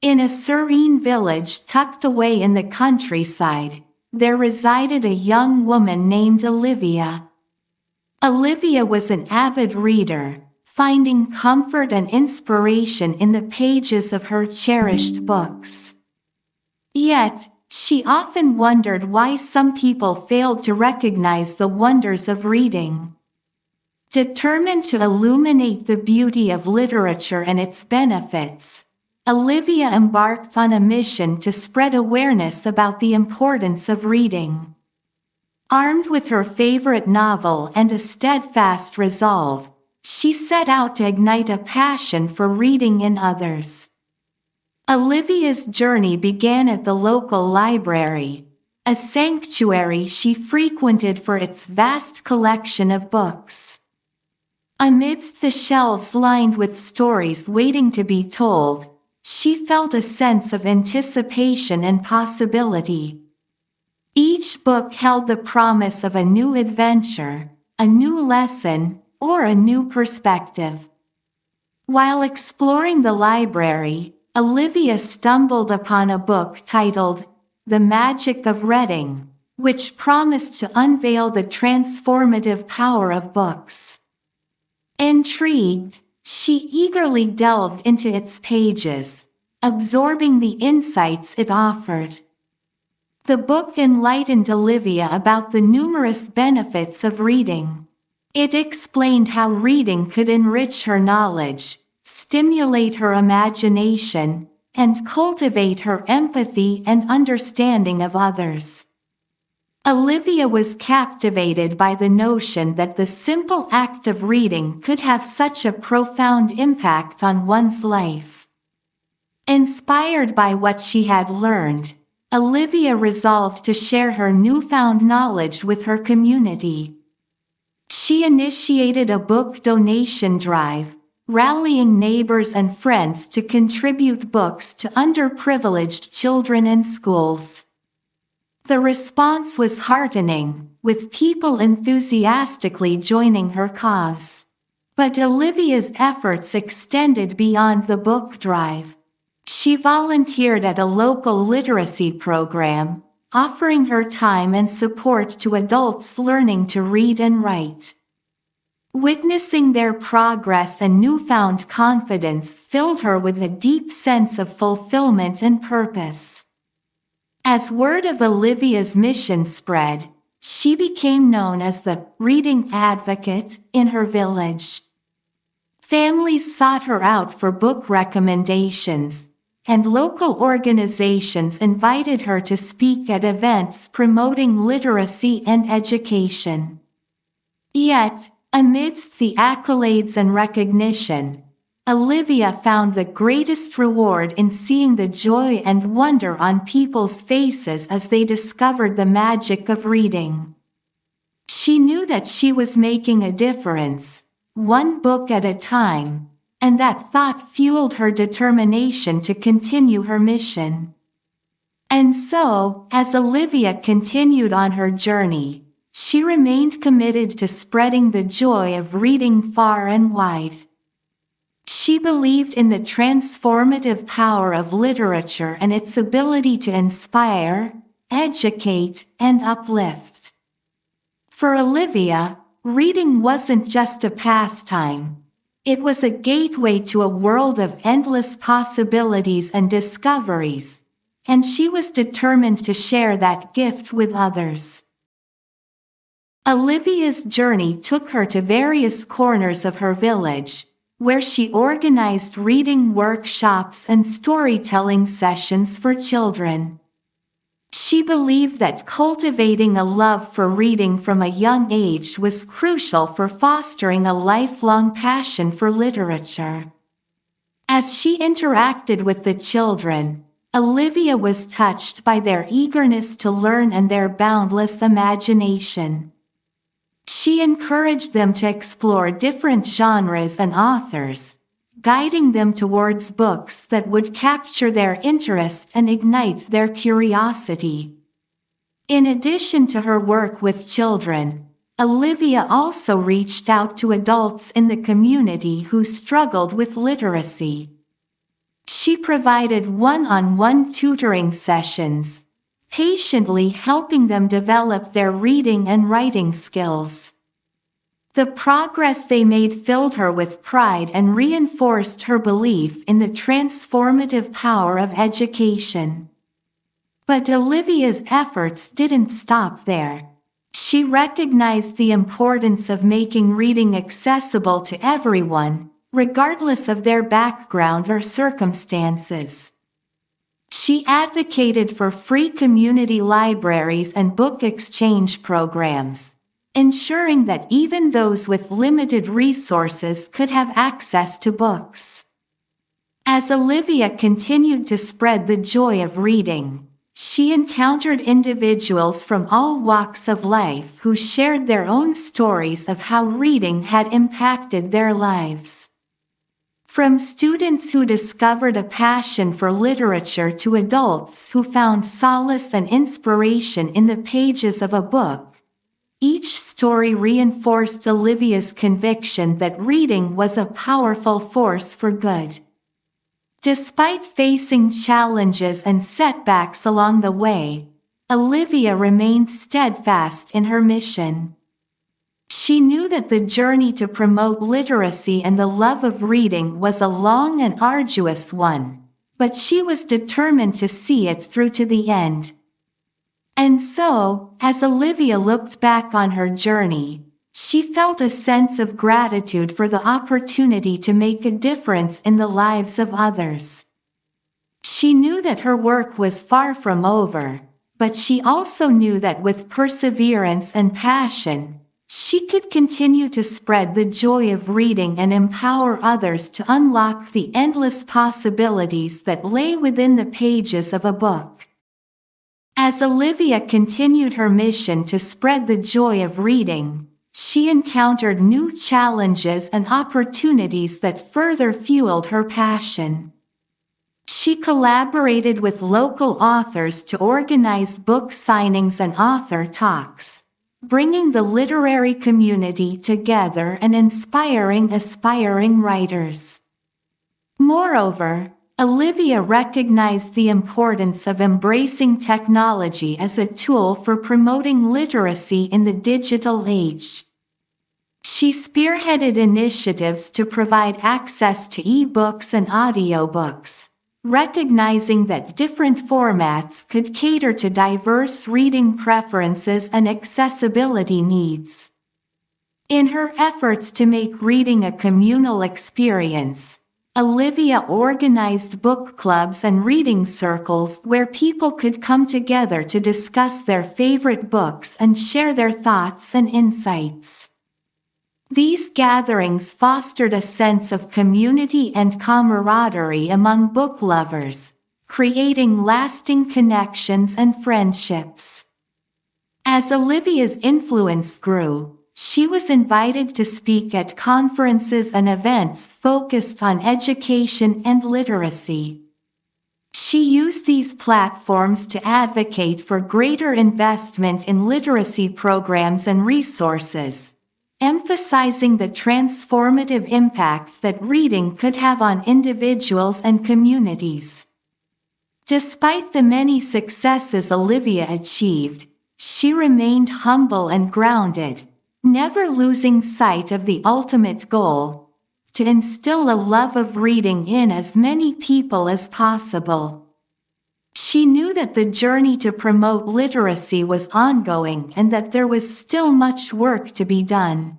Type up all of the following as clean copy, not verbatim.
In a serene village tucked away in the countryside, there resided a young woman named Olivia. Olivia was an avid reader, finding comfort and inspiration in the pages of her cherished books. Yet, she often wondered why some people failed to recognize the wonders of reading. Determined to illuminate the beauty of literature and its benefits, Olivia embarked on a mission to spread awareness about the importance of reading. Armed with her favorite novel and a steadfast resolve, she set out to ignite a passion for reading in others. Olivia's journey began at the local library, a sanctuary she frequented for its vast collection of books. Amidst the shelves lined with stories waiting to be told, she felt a sense of anticipation and possibility. Each book held the promise of a new adventure, a new lesson, or a new perspective. While exploring the library, Olivia stumbled upon a book titled The Magic of Reading, which promised to unveil the transformative power of books. Intrigued, she eagerly delved into its pages, absorbing the insights it offered. The book enlightened Olivia about the numerous benefits of reading. It explained how reading could enrich her knowledge, stimulate her imagination, and cultivate her empathy and understanding of others. Olivia was captivated by the notion that the simple act of reading could have such a profound impact on one's life. Inspired by what she had learned, Olivia resolved to share her newfound knowledge with her community. She initiated a book donation drive, rallying neighbors and friends to contribute books to underprivileged children in schools. The response was heartening, with people enthusiastically joining her cause. But Olivia's efforts extended beyond the book drive. She volunteered at a local literacy program, offering her time and support to adults learning to read and write. Witnessing their progress and newfound confidence filled her with a deep sense of fulfillment and purpose. As word of Olivia's mission spread, she became known as the reading advocate in her village. Families sought her out for book recommendations, and local organizations invited her to speak at events promoting literacy and education. Yet, amidst the accolades and recognition, Olivia found the greatest reward in seeing the joy and wonder on people's faces as they discovered the magic of reading. She knew that she was making a difference, one book at a time, and that thought fueled her determination to continue her mission. And so, as Olivia continued on her journey, she remained committed to spreading the joy of reading far and wide. She believed in the transformative power of literature and its ability to inspire, educate, and uplift. For Olivia, reading wasn't just a pastime. It was a gateway to a world of endless possibilities and discoveries, and she was determined to share that gift with others. Olivia's journey took her to various corners of her village, where she organized reading workshops and storytelling sessions for children. She believed that cultivating a love for reading from a young age was crucial for fostering a lifelong passion for literature. As she interacted with the children, Olivia was touched by their eagerness to learn and their boundless imagination. She encouraged them to explore different genres and authors, guiding them towards books that would capture their interest and ignite their curiosity. In addition to her work with children, Olivia also reached out to adults in the community who struggled with literacy. She provided one-on-one tutoring sessions, patiently helping them develop their reading and writing skills. The progress they made filled her with pride and reinforced her belief in the transformative power of education. But Olivia's efforts didn't stop there. She recognized the importance of making reading accessible to everyone, regardless of their background or circumstances. She advocated for free community libraries and book exchange programs, ensuring that even those with limited resources could have access to books. As Olivia continued to spread the joy of reading, she encountered individuals from all walks of life who shared their own stories of how reading had impacted their lives. From students who discovered a passion for literature to adults who found solace and inspiration in the pages of a book, each story reinforced Olivia's conviction that reading was a powerful force for good. Despite facing challenges and setbacks along the way, Olivia remained steadfast in her mission. She knew that the journey to promote literacy and the love of reading was a long and arduous one, but she was determined to see it through to the end. And so, as Olivia looked back on her journey, she felt a sense of gratitude for the opportunity to make a difference in the lives of others. She knew that her work was far from over, but she also knew that with perseverance and passion, she could continue to spread the joy of reading and empower others to unlock the endless possibilities that lay within the pages of a book. As Olivia continued her mission to spread the joy of reading, she encountered new challenges and opportunities that further fueled her passion. She collaborated with local authors to organize book signings and author talks, bringing the literary community together and inspiring aspiring writers. Moreover, Olivia recognized the importance of embracing technology as a tool for promoting literacy in the digital age. She spearheaded initiatives to provide access to e-books and audiobooks, recognizing that different formats could cater to diverse reading preferences and accessibility needs. In her efforts to make reading a communal experience, Olivia organized book clubs and reading circles where people could come together to discuss their favorite books and share their thoughts and insights. These gatherings fostered a sense of community and camaraderie among book lovers, creating lasting connections and friendships. As Olivia's influence grew, she was invited to speak at conferences and events focused on education and literacy. She used these platforms to advocate for greater investment in literacy programs and resources, emphasizing the transformative impact that reading could have on individuals and communities. Despite the many successes Olivia achieved, she remained humble and grounded, never losing sight of the ultimate goal: to instill a love of reading in as many people as possible. She knew that the journey to promote literacy was ongoing and that there was still much work to be done.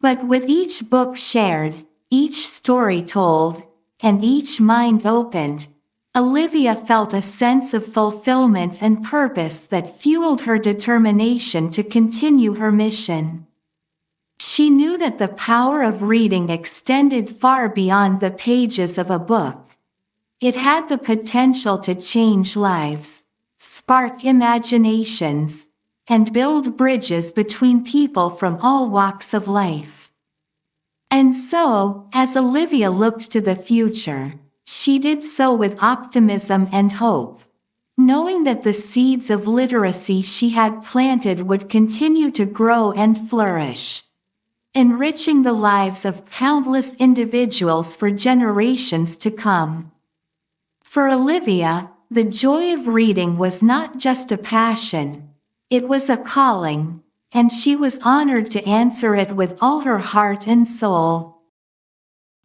But with each book shared, each story told, and each mind opened, Olivia felt a sense of fulfillment and purpose that fueled her determination to continue her mission. She knew that the power of reading extended far beyond the pages of a book. It had the potential to change lives, spark imaginations, and build bridges between people from all walks of life. And so, as Olivia looked to the future, she did so with optimism and hope, knowing that the seeds of literacy she had planted would continue to grow and flourish, enriching the lives of countless individuals for generations to come. For Olivia, the joy of reading was not just a passion, it was a calling, and she was honored to answer it with all her heart and soul.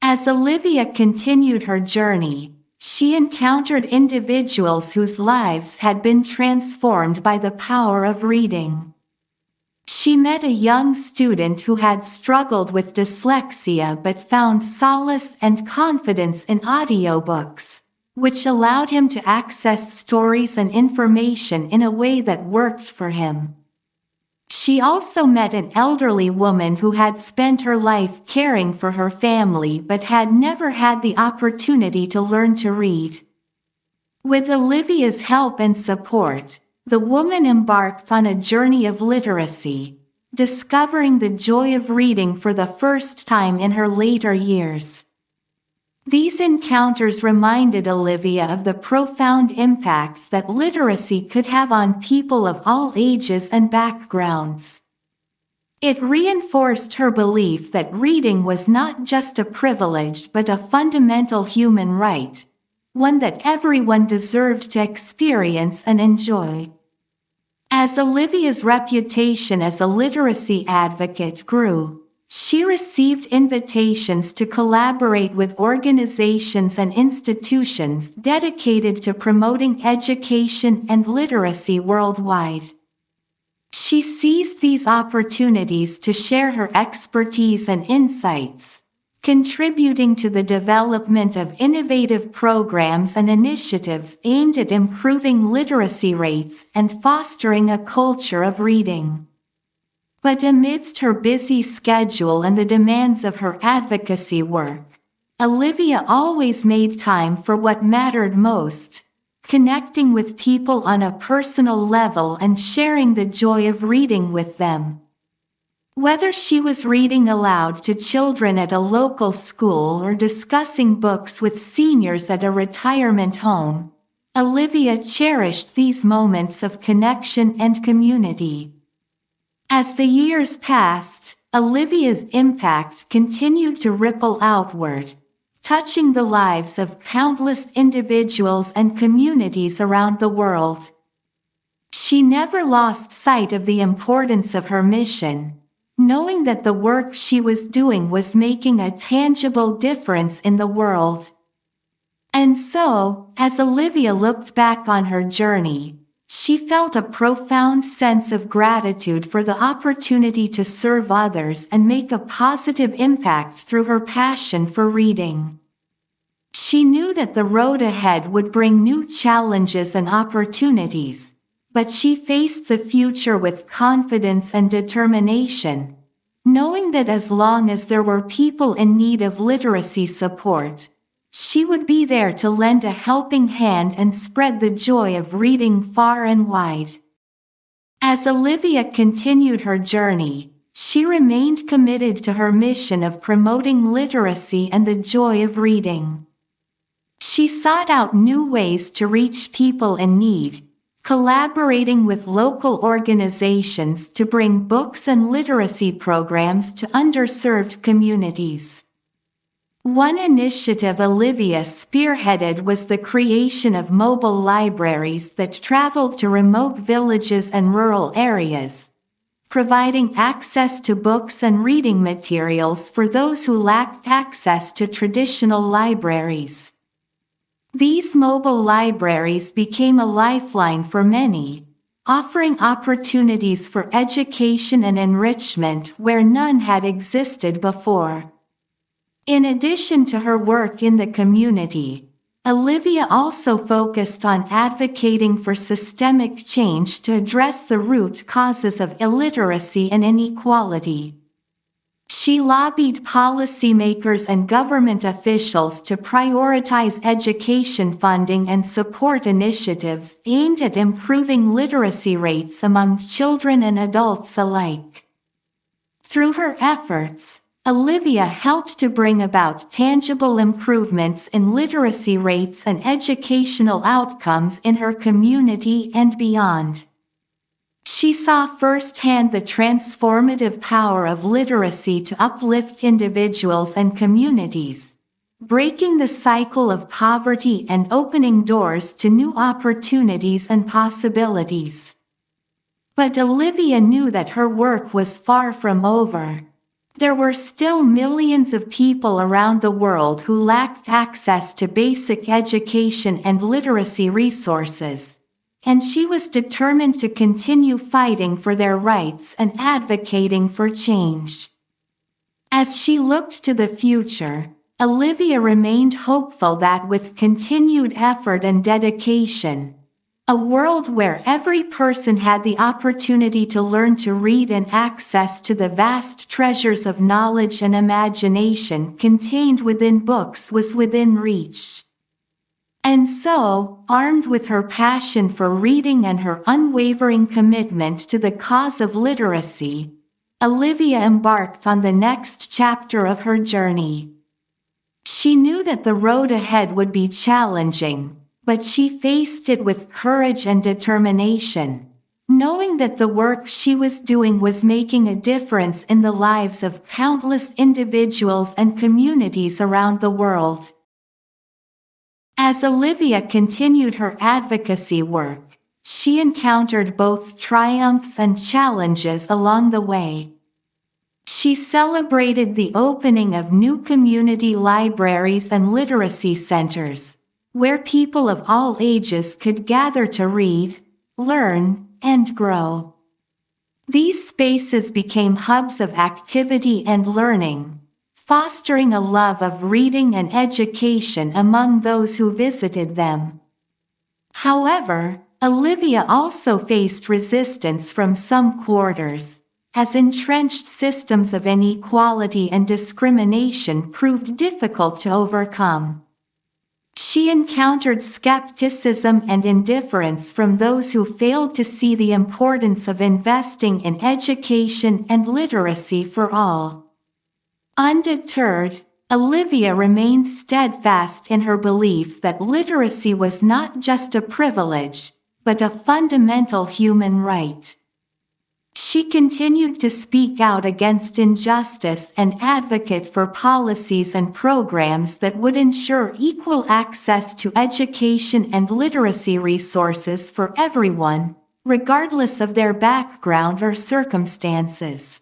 As Olivia continued her journey, she encountered individuals whose lives had been transformed by the power of reading. She met a young student who had struggled with dyslexia but found solace and confidence in audiobooks, which allowed him to access stories and information in a way that worked for him. She also met an elderly woman who had spent her life caring for her family but had never had the opportunity to learn to read. With Olivia's help and support, the woman embarked on a journey of literacy, discovering the joy of reading for the first time in her later years. These encounters reminded Olivia of the profound impact that literacy could have on people of all ages and backgrounds. It reinforced her belief that reading was not just a privilege but a fundamental human right, one that everyone deserved to experience and enjoy. As Olivia's reputation as a literacy advocate grew, she received invitations to collaborate with organizations and institutions dedicated to promoting education and literacy worldwide. She seized these opportunities to share her expertise and insights, contributing to the development of innovative programs and initiatives aimed at improving literacy rates and fostering a culture of reading. But amidst her busy schedule and the demands of her advocacy work, Olivia always made time for what mattered most, connecting with people on a personal level and sharing the joy of reading with them. Whether she was reading aloud to children at a local school or discussing books with seniors at a retirement home, Olivia cherished these moments of connection and community. As the years passed, Olivia's impact continued to ripple outward, touching the lives of countless individuals and communities around the world. She never lost sight of the importance of her mission, knowing that the work she was doing was making a tangible difference in the world. And so, as Olivia looked back on her journey, she felt a profound sense of gratitude for the opportunity to serve others and make a positive impact through her passion for reading. She knew that the road ahead would bring new challenges and opportunities, but she faced the future with confidence and determination, knowing that as long as there were people in need of literacy support, she would be there to lend a helping hand and spread the joy of reading far and wide. As Olivia continued her journey, she remained committed to her mission of promoting literacy and the joy of reading. She sought out new ways to reach people in need, collaborating with local organizations to bring books and literacy programs to underserved communities. One initiative Olivia spearheaded was the creation of mobile libraries that traveled to remote villages and rural areas, providing access to books and reading materials for those who lacked access to traditional libraries. These mobile libraries became a lifeline for many, offering opportunities for education and enrichment where none had existed before. In addition to her work in the community, Olivia also focused on advocating for systemic change to address the root causes of illiteracy and inequality. She lobbied policymakers and government officials to prioritize education funding and support initiatives aimed at improving literacy rates among children and adults alike. Through her efforts, Olivia helped to bring about tangible improvements in literacy rates and educational outcomes in her community and beyond. She saw firsthand the transformative power of literacy to uplift individuals and communities, breaking the cycle of poverty and opening doors to new opportunities and possibilities. But Olivia knew that her work was far from over. There were still millions of people around the world who lacked access to basic education and literacy resources, and she was determined to continue fighting for their rights and advocating for change. As she looked to the future, Olivia remained hopeful that with continued effort and dedication, a world where every person had the opportunity to learn to read and access to the vast treasures of knowledge and imagination contained within books was within reach. And so, armed with her passion for reading and her unwavering commitment to the cause of literacy, Olivia embarked on the next chapter of her journey. She knew that the road ahead would be challenging, but she faced it with courage and determination, knowing that the work she was doing was making a difference in the lives of countless individuals and communities around the world. As Olivia continued her advocacy work, she encountered both triumphs and challenges along the way. She celebrated the opening of new community libraries and literacy centers, where people of all ages could gather to read, learn, and grow. These spaces became hubs of activity and learning, fostering a love of reading and education among those who visited them. However, Olivia also faced resistance from some quarters, as entrenched systems of inequality and discrimination proved difficult to overcome. She encountered skepticism and indifference from those who failed to see the importance of investing in education and literacy for all. Undeterred, Olivia remained steadfast in her belief that literacy was not just a privilege, but a fundamental human right. She continued to speak out against injustice and advocate for policies and programs that would ensure equal access to education and literacy resources for everyone, regardless of their background or circumstances.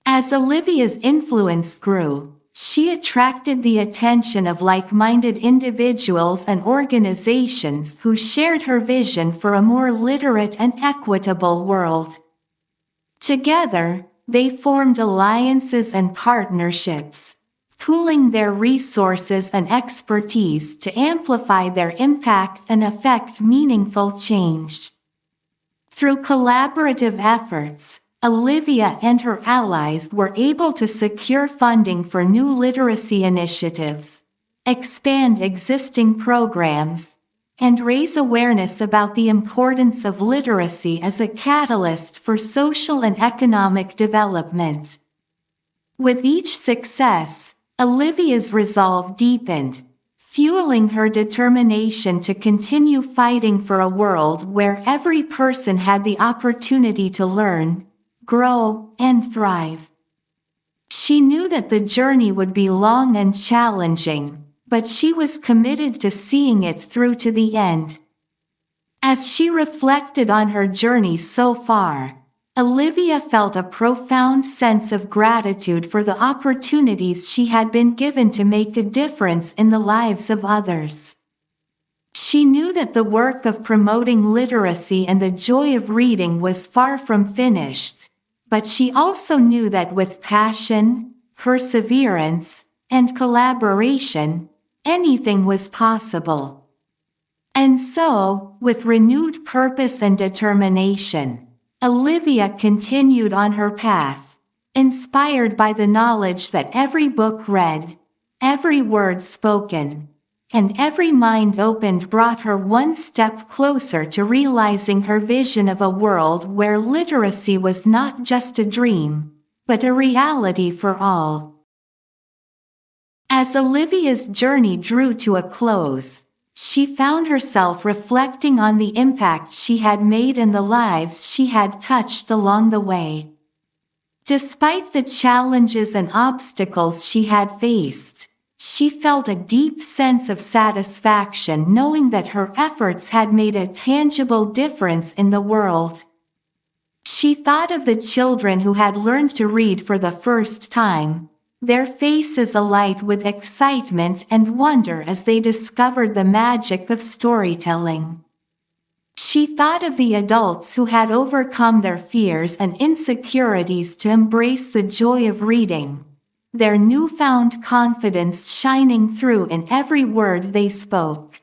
As Olivia's influence grew, she attracted the attention of like-minded individuals and organizations who shared her vision for a more literate and equitable world. Together, they formed alliances and partnerships, pooling their resources and expertise to amplify their impact and effect meaningful change. Through collaborative efforts, Olivia and her allies were able to secure funding for new literacy initiatives, expand existing programs, and raise awareness about the importance of literacy as a catalyst for social and economic development. With each success, Olivia's resolve deepened, fueling her determination to continue fighting for a world where every person had the opportunity to learn, grow, and thrive. She knew that the journey would be long and challenging, but she was committed to seeing it through to the end. As she reflected on her journey so far, Olivia felt a profound sense of gratitude for the opportunities she had been given to make a difference in the lives of others. She knew that the work of promoting literacy and the joy of reading was far from finished, but she also knew that with passion, perseverance, and collaboration, anything was possible. And so, with renewed purpose and determination, Olivia continued on her path, inspired by the knowledge that every book read, every word spoken, and every mind opened brought her one step closer to realizing her vision of a world where literacy was not just a dream, but a reality for all. As Olivia's journey drew to a close, she found herself reflecting on the impact she had made and the lives she had touched along the way. Despite the challenges and obstacles she had faced, she felt a deep sense of satisfaction knowing that her efforts had made a tangible difference in the world. She thought of the children who had learned to read for the first time, their faces alight with excitement and wonder as they discovered the magic of storytelling. She thought of the adults who had overcome their fears and insecurities to embrace the joy of reading, their newfound confidence shining through in every word they spoke.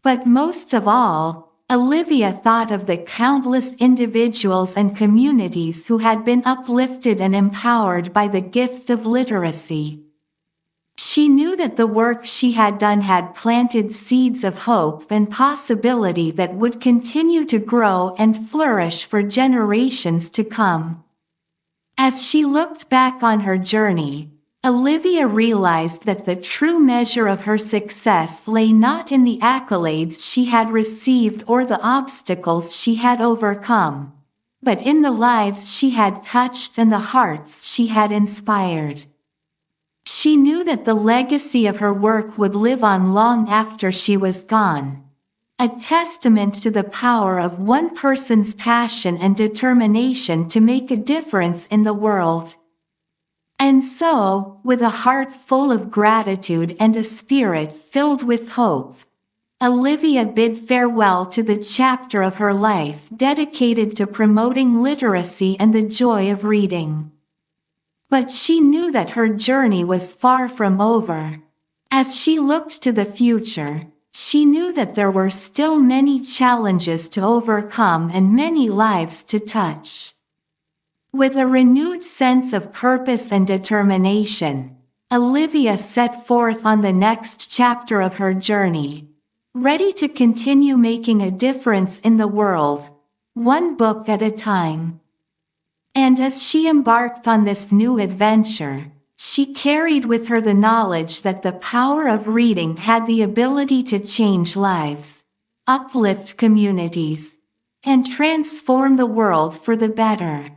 But most of all, Olivia thought of the countless individuals and communities who had been uplifted and empowered by the gift of literacy. She knew that the work she had done had planted seeds of hope and possibility that would continue to grow and flourish for generations to come. As she looked back on her journey, Olivia realized that the true measure of her success lay not in the accolades she had received or the obstacles she had overcome, but in the lives she had touched and the hearts she had inspired. She knew that the legacy of her work would live on long after she was gone, a testament to the power of one person's passion and determination to make a difference in the world. And so, with a heart full of gratitude and a spirit filled with hope, Olivia bid farewell to the chapter of her life dedicated to promoting literacy and the joy of reading. But she knew that her journey was far from over. As she looked to the future, she knew that there were still many challenges to overcome and many lives to touch. With a renewed sense of purpose and determination, Olivia set forth on the next chapter of her journey, ready to continue making a difference in the world, one book at a time. And as she embarked on this new adventure, she carried with her the knowledge that the power of reading had the ability to change lives, uplift communities, and transform the world for the better.